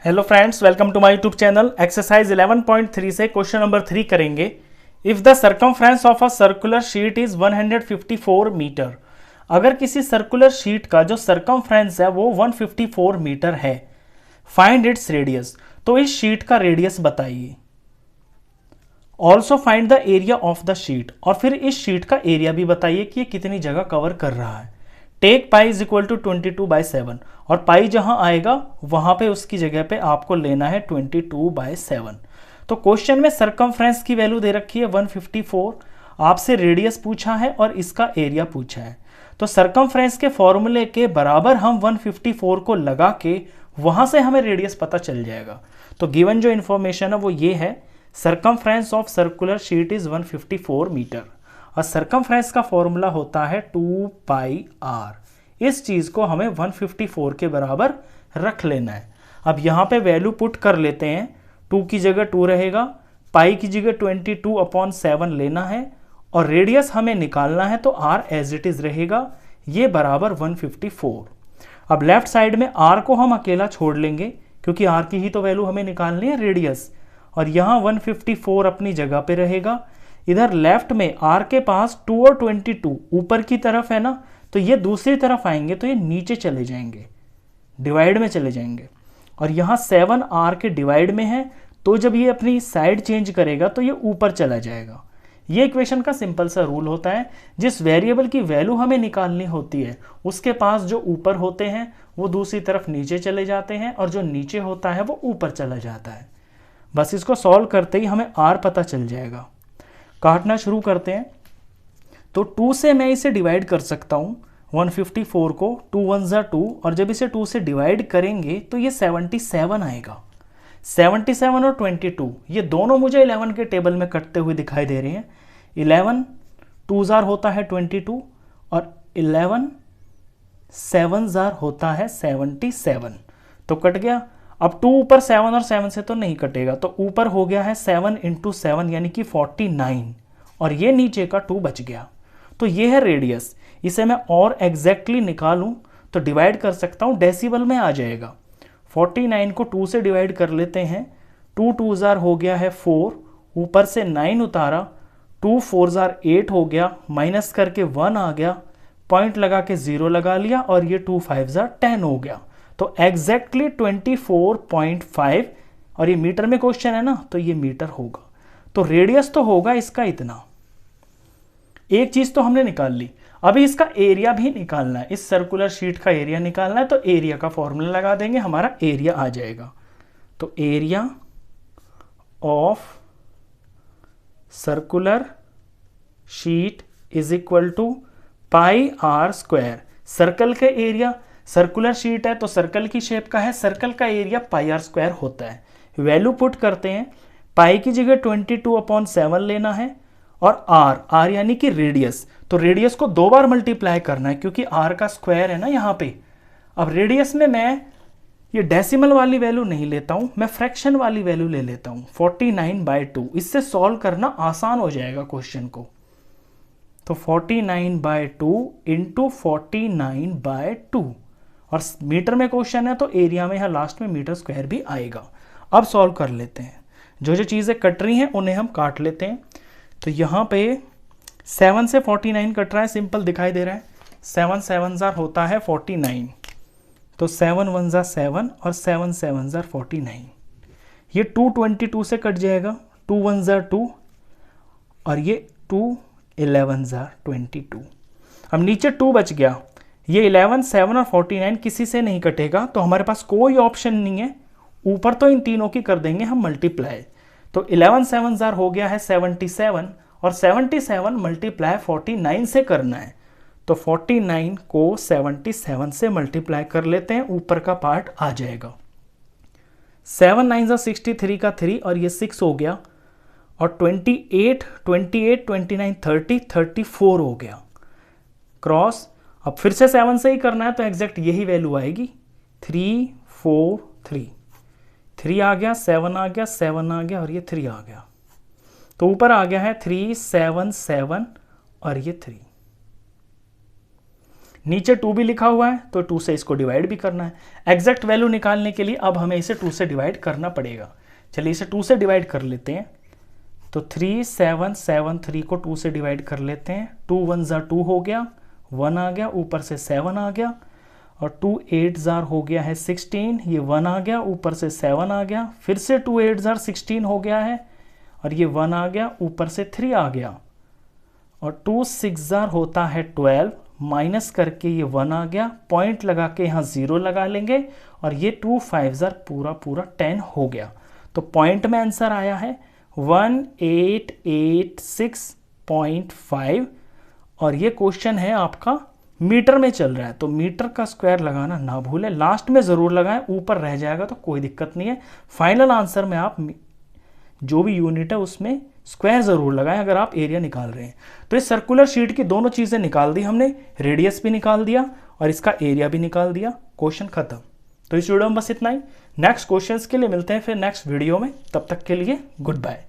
Hello friends, welcome to my YouTube channel. Exercise 11.3 से question number 3 करेंगे। If the circumference of a circular sheet is 154 metre, अगर किसी circular sheet का जो circumference है वो 154 मीटर है, फाइंड इट्स रेडियस, तो इस शीट का रेडियस बताइए। Also find the area of the sheet, और फिर इस शीट का एरिया भी बताइए कि ये कितनी जगह कवर कर रहा है। Take pi is equal to 22/7, और पाई जहां आएगा वहां पे उसकी जगह पे आपको लेना है 22/7। तो क्वेश्चन में सरकमफ्रेंस की वैल्यू दे रखी है 154, आपसे रेडियस पूछा है और इसका एरिया पूछा है। तो सरकमफ्रेंस के फॉर्मूले के बराबर हम 154 को लगा के वहां से हमें रेडियस पता चल जाएगा। तो गिवन जो इंफॉर्मेशन है वो ये है, circumference of circular sheet is 154 metre और सरकमफ्रेंस का फॉर्मूला होता है 2πr। इस चीज को हमें 154 के बराबर रख लेना है। अब यहां पे वैल्यू पुट कर लेते हैं। 2 की जगह 2 रहेगा, पाई की जगह 22/7 लेना है और रेडियस हमें निकालना है, तो r एज इट इज रहेगा, ये बराबर 154। अब लेफ्ट साइड में r को हम अकेला छोड़ लेंगे क्योंकि r की ही तो वैल्यू हमें निकालनी है, रेडियस, और यहां 154 अपनी जगह पे रहेगा। इधर लेफ्ट में r के पास 2 और 22 ऊपर की तरफ है ना, तो ये दूसरी तरफ आएंगे तो ये नीचे चले जाएंगे, डिवाइड में चले जाएंगे, और यहाँ 7 r के डिवाइड में है, तो जब ये अपनी साइड चेंज करेगा तो ये ऊपर चला जाएगा। ये इक्वेशन का सिंपल सा रूल होता है, जिस वेरिएबल की वैल्यू हमें निकालनी होती है उसके पास जो ऊपर होते हैं वो दूसरी तरफ नीचे चले जाते हैं और जो नीचे होता है वो ऊपर चला जाता है। बस इसको सॉल्व करते ही हमें r पता चल जाएगा। काटना शुरू करते हैं। तो 2 से मैं इसे डिवाइड कर सकता हूं 154 को, 2 1 2, और जब इसे 2 से डिवाइड करेंगे तो ये 77 आएगा। 77 और 22 ये दोनों मुझे 11 के टेबल में कटते हुए दिखाई दे रहे हैं। 11 2 जार होता है 22 और 11 7 जार होता है 77, तो कट गया। अब 2 ऊपर 7 और 7 से तो नहीं कटेगा, तो ऊपर हो गया है 7 × 7 यानी कि 49, और ये नीचे का 2 बच गया। तो ये है रेडियस। इसे मैं और एग्जैक्टली निकालूं तो डिवाइड कर सकता हूं, डेसिबल में आ जाएगा। 49 को 2 से डिवाइड कर लेते हैं। 2 2 जार हो गया है 4, ऊपर से 9 उतारा, 2 4 जार 8 हो गया, माइनस करके 1 आ गया, पॉइंट लगा के 0 लगा लिया, और ये 2 5 जार 10 हो गया। तो एग्जैक्टली 24.5, और ये मीटर में क्वेश्चन है ना, तो ये मीटर होगा। तो रेडियस तो होगा इसका इतना। एक चीज तो हमने निकाल ली, अभी इसका एरिया भी निकालना है। इस सर्कुलर शीट का एरिया निकालना है, तो एरिया का फॉर्मूला लगा देंगे, हमारा एरिया आ जाएगा। तो area of circular sheet is equal to πr²। Circle के एरिया, सर्कुलर शीट है तो सर्कल की शेप का है, सर्कल का एरिया πr² होता है। वैल्यू पुट करते हैं, पाई की जगह 22/7 लेना है, और r यानी कि रेडियस, तो रेडियस को 2 बार मल्टीप्लाई करना है क्योंकि r का स्क्वायर है ना यहाँ पे। अब रेडियस में मैं ये डेसिमल वाली वैल्यू नहीं लेता हूं, मैं फ्रैक्शन वाली वैल्यू ले लेता हूं 49/2। इससे सॉल्व करना आसान हो जाएगा क्वेश्चन को। तो 49/2 इंटू 49/2, और मीटर में क्वेश्चन है तो एरिया में यहाँ लास्ट में मीटर स्क्वायर भी आएगा। अब सॉल्व कर लेते हैं, जो जो चीज़ें कट रही हैं उन्हें हम काट लेते हैं। तो यहाँ पे 7 से 49 कट रहा है, सिंपल दिखाई दे रहा है। 7 7 जार होता है 49, तो 7 1 जार 7 और 7 7 जार 49। ये 2 22 से कट जाएगा, 2 1 जार 2, और ये 2 11 जार 22। अब नीचे 2 बच गया, ये 11 7 और 49 किसी से नहीं कटेगा, तो हमारे पास कोई ऑप्शन नहीं है। ऊपर तो इन तीनों की कर देंगे हम मल्टीप्लाई, तो 11 7 जार हो गया है 77, और 77 मल्टीप्लाई 49 से करना है, तो 49 को 77 से मल्टीप्लाई कर लेते हैं, ऊपर का पार्ट आ जाएगा। 7 9 जार 63 का 3, और ये 6 हो गया, और 28 28 29 30 34 हो गया क्रॉस। अब फिर से 7 से ही करना है तो एग्जैक्ट यही वैल्यू आएगी, 3 4 3, 3 आ गया, 7 आ गया, 7 आ गया, और ये 3 आ गया। तो ऊपर आ गया है 3 7 7 और ये 3। नीचे 2 भी लिखा हुआ है तो 2 से इसको डिवाइड भी करना है। एग्जैक्ट वैल्यू निकालने के लिए अब हमें इसे 2 से डिवाइड करना पड़ेगा। चलिए इसे 2 से डिवाइड कर लेते हैं। तो 3773 को 2 से डिवाइड कर लेते हैं। 2 1 जार 2 हो गया, 1 आ गया, ऊपर से 7 आ गया, और 2 8 जार हो गया है 16, ये 1 आ गया, ऊपर से 7 आ गया, फिर से 2 8 जार 16 हो गया है, और ये 1 आ गया, ऊपर से 3 आ गया, और 2 6 जार होता है 12, माइनस करके ये 1 आ गया, पॉइंट लगा के यहाँ 0 लगा लेंगे, और ये 2 5 जार पूरा 10 हो गया। तो पॉइंट में आंसर आया है 1886.5, और ये क्वेश्चन है आपका मीटर में चल रहा है, तो मीटर का स्क्वायर लगाना ना भूलें, लास्ट में ज़रूर लगाएं, ऊपर रह जाएगा तो कोई दिक्कत नहीं है। फाइनल आंसर में आप जो भी यूनिट है उसमें स्क्वायर ज़रूर लगाएं अगर आप एरिया निकाल रहे हैं। तो इस सर्कुलर शीट की दोनों चीज़ें निकाल दी हमने, रेडियस भी निकाल दिया और इसका एरिया भी निकाल दिया, क्वेश्चन खत्म। तो इस वीडियो में बस इतना ही। नेक्स्ट क्वेश्चंस के लिए मिलते हैं फिर नेक्स्ट वीडियो में, तब तक के लिए गुड बाय।